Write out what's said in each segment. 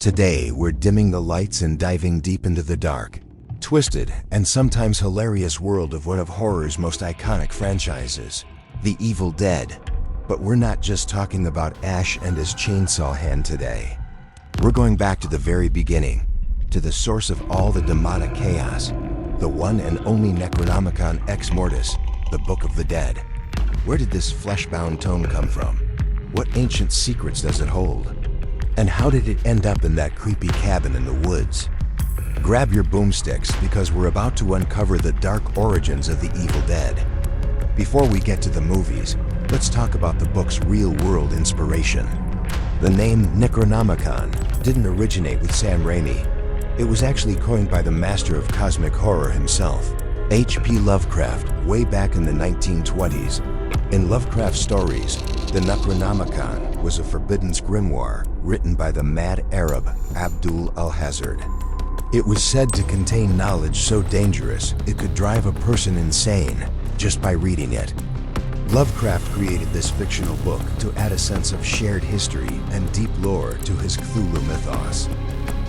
Today, we're dimming the lights and diving deep into the dark, twisted, and sometimes hilarious world of one of horror's most iconic franchises, The Evil Dead. But we're not just talking about Ash and his chainsaw hand today. We're going back to the very beginning, to the source of all the demonic chaos, the one and only Necronomicon Ex Mortis, the Book of the Dead. Where did this flesh-bound tome come from? What ancient secrets does it hold? And how did it end up in that creepy cabin in the woods? Grab your boomsticks because we're about to uncover the dark origins of the Evil Dead. Before we get to the movies, let's talk about the book's real-world inspiration. The name Necronomicon didn't originate with Sam Raimi. It was actually coined by the master of cosmic horror himself, H.P. Lovecraft, way back in the 1920s. In Lovecraft's stories, the Necronomicon was a forbidden grimoire written by the mad Arab Abdul al-Hazard. It was said to contain knowledge so dangerous it could drive a person insane just by reading it. Lovecraft created this fictional book to add a sense of shared history and deep lore to his Cthulhu mythos.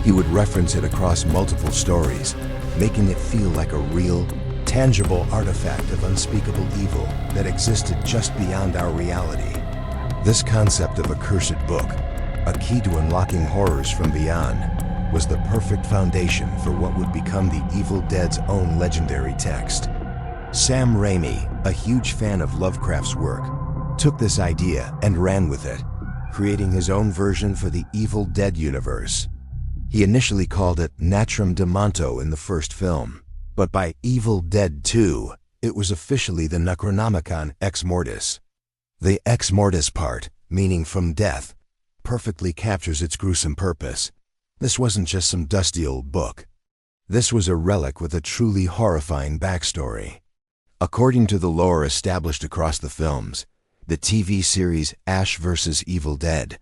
He would reference it across multiple stories, making it feel like a real, tangible artifact of unspeakable evil that existed just beyond our reality. This concept of a cursed book, a key to unlocking horrors from beyond, was the perfect foundation for what would become the Evil Dead's own legendary text. Sam Raimi, a huge fan of Lovecraft's work, took this idea and ran with it, creating his own version for the Evil Dead universe. He initially called it Natrum Demonto in the first film, but by Evil Dead 2, it was officially the Necronomicon Ex Mortis. The Ex Mortis part, meaning from death, perfectly captures its gruesome purpose. This wasn't just some dusty old book. This was a relic with a truly horrifying backstory. According to the lore established across the films, the TV series Ash vs. Evil Dead,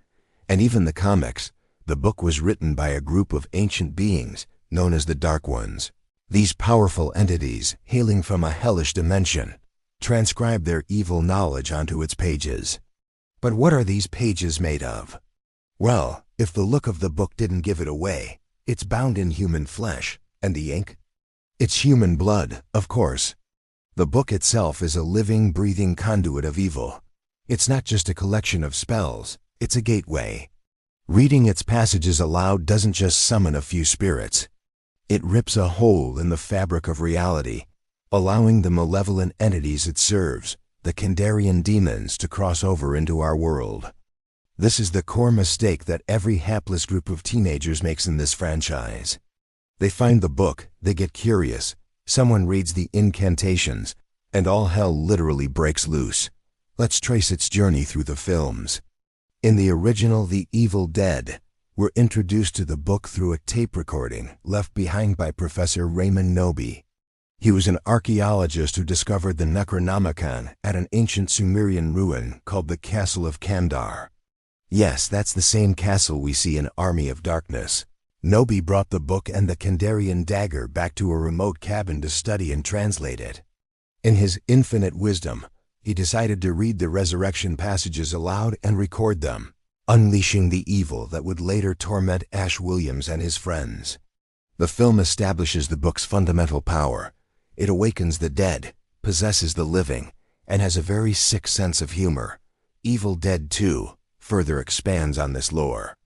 and even the comics, the book was written by a group of ancient beings known as the Dark Ones. These powerful entities, hailing from a hellish dimension, transcribed their evil knowledge onto its pages. But what are these pages made of? Well, if the look of the book didn't give it away, it's bound in human flesh, and the ink? It's human blood, of course. The book itself is a living, breathing conduit of evil. It's not just a collection of spells, it's a gateway. Reading its passages aloud doesn't just summon a few spirits. It rips a hole in the fabric of reality, allowing the malevolent entities it serves, the Kandarian demons, to cross over into our world. This is the core mistake that every hapless group of teenagers makes in this franchise. They find the book, they get curious, someone reads the incantations, and all hell literally breaks loose. Let's trace its journey through the films. In the original The Evil Dead, we're introduced to the book through a tape recording left behind by Professor Raymond Noby. He was an archaeologist who discovered the Necronomicon at an ancient Sumerian ruin called the Castle of Kandar. Yes, that's the same castle we see in Army of Darkness. Noby brought the book and the Kandarian dagger back to a remote cabin to study and translate it. In his infinite wisdom, he decided to read the resurrection passages aloud and record them, unleashing the evil that would later torment Ash Williams and his friends. The film establishes the book's fundamental power. It awakens the dead, possesses the living, and has a very sick sense of humor. Evil Dead 2 further expands on this lore.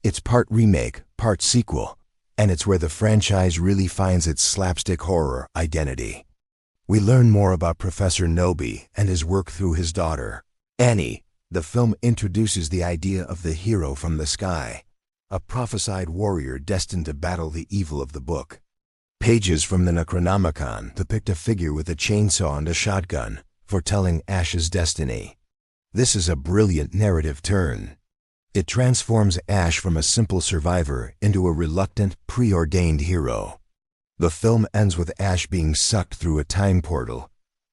It's part remake, part sequel, and it's where the franchise really finds its slapstick horror identity. We learn more about Professor Noby and his work through his daughter, Annie. The film introduces the idea of the hero from the sky, a prophesied warrior destined to battle the evil of the book. Pages from the Necronomicon depict a figure with a chainsaw and a shotgun, foretelling Ash's destiny. This is a brilliant narrative turn. It transforms Ash from a simple survivor into a reluctant, preordained hero. The film ends with Ash being sucked through a time portal,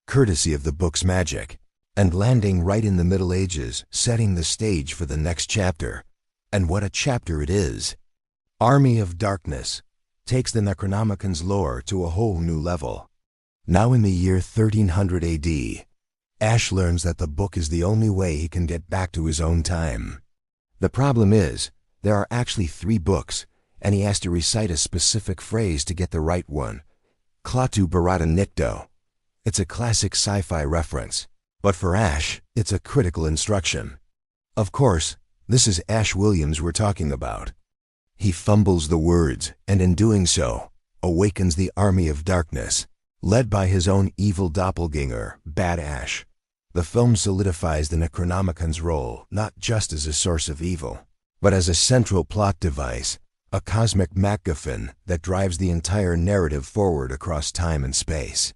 courtesy of the book's magic, and landing right in the Middle Ages, setting the stage for the next chapter. And what a chapter it is! Army of Darkness takes the Necronomicon's lore to a whole new level. Now in the year 1300 AD, Ash learns that the book is the only way he can get back to his own time. The problem is, There are actually 3 books, and he has to recite a specific phrase to get the right one. Klaatu Barata Nikto. It's a classic sci-fi reference, but for Ash, it's a critical instruction. Of course, this is Ash Williams we're talking about. He fumbles the words, and in doing so, awakens the army of darkness, led by his own evil doppelganger, Bad Ash. The film solidifies the Necronomicon's role not just as a source of evil, but as a central plot device, a cosmic MacGuffin that drives the entire narrative forward across time and space.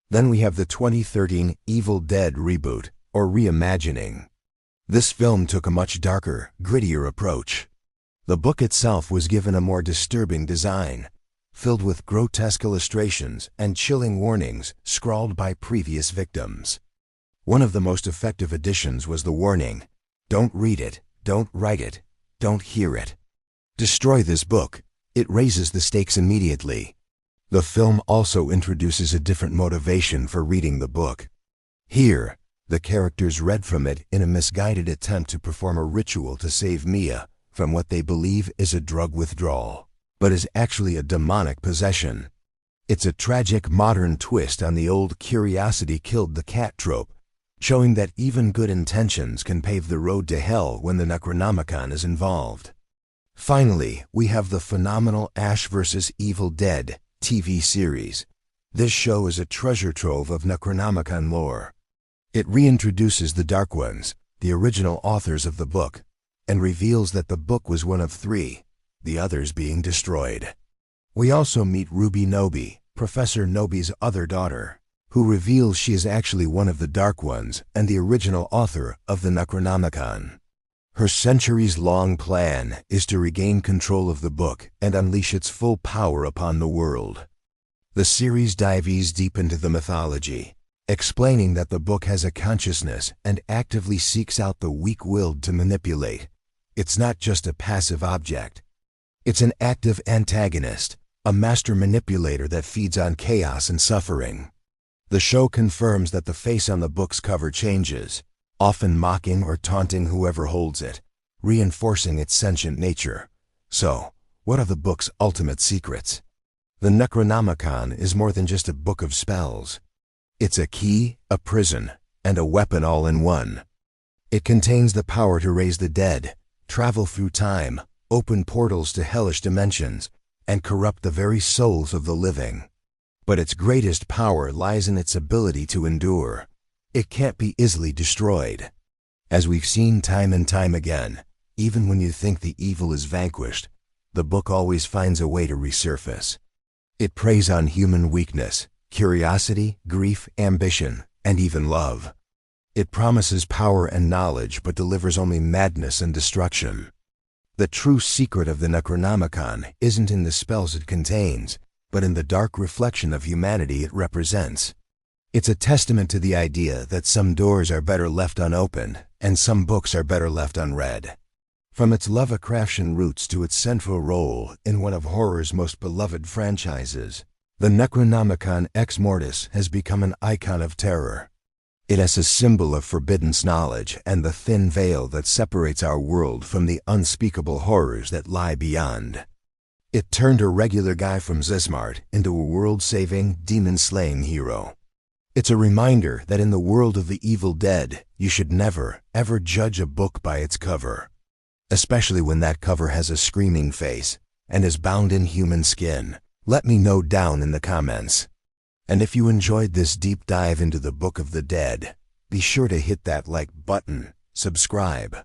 Then we have the 2013 Evil Dead reboot, or reimagining. This film took a much darker, grittier approach. The book itself was given a more disturbing design, filled with grotesque illustrations and chilling warnings scrawled by previous victims. One of the most effective additions was the warning, "Don't read it, don't write it, don't hear it. Destroy this book." It raises the stakes immediately. The film also introduces a different motivation for reading the book. Here, the characters read from it in a misguided attempt to perform a ritual to save Mia from what they believe is a drug withdrawal, but is actually a demonic possession. It's a tragic modern twist on the old "curiosity killed the cat" trope, showing that even good intentions can pave the road to hell when the Necronomicon is involved. Finally, we have the phenomenal Ash vs. Evil Dead TV series. This show is a treasure trove of Necronomicon lore. It reintroduces the Dark Ones, the original authors of the book, and reveals that the book was one of 3, the others being destroyed. We also meet Ruby Nobi, Professor Nobi's other daughter, who reveals she is actually one of the Dark Ones and the original author of the Necronomicon. Her centuries-long plan is to regain control of the book and unleash its full power upon the world. The series dives deep into the mythology, explaining that the book has a consciousness and actively seeks out the weak-willed to manipulate. It's not just a passive object. It's an active antagonist, a master manipulator that feeds on chaos and suffering. The show confirms that the face on the book's cover changes, often mocking or taunting whoever holds it, reinforcing its sentient nature. So, what are the book's ultimate secrets? The Necronomicon is more than just a book of spells. It's a key, a prison, and a weapon all in one. It contains the power to raise the dead, travel through time, open portals to hellish dimensions, and corrupt the very souls of the living. But its greatest power lies in its ability to endure. It can't be easily destroyed. As we've seen time and time again, even when you think the evil is vanquished, the book always finds a way to resurface. It preys on human weakness, curiosity, grief, ambition, and even love. It promises power and knowledge but delivers only madness and destruction. The true secret of the Necronomicon isn't in the spells it contains, but in the dark reflection of humanity it represents. It's a testament to the idea that some doors are better left unopened and some books are better left unread. From its Lovecraftian roots to its central role in one of horror's most beloved franchises, the Necronomicon Ex Mortis has become an icon of terror. It is a symbol of forbidden knowledge and the thin veil that separates our world from the unspeakable horrors that lie beyond. It turned a regular guy from Zismart into a world-saving, demon-slaying hero. It's a reminder that in the world of the evil dead, you should never, ever judge a book by its cover, especially when that cover has a screaming face and is bound in human skin. Let me know down in the comments. And if you enjoyed this deep dive into the Book of the Dead, be sure to hit that like button, subscribe,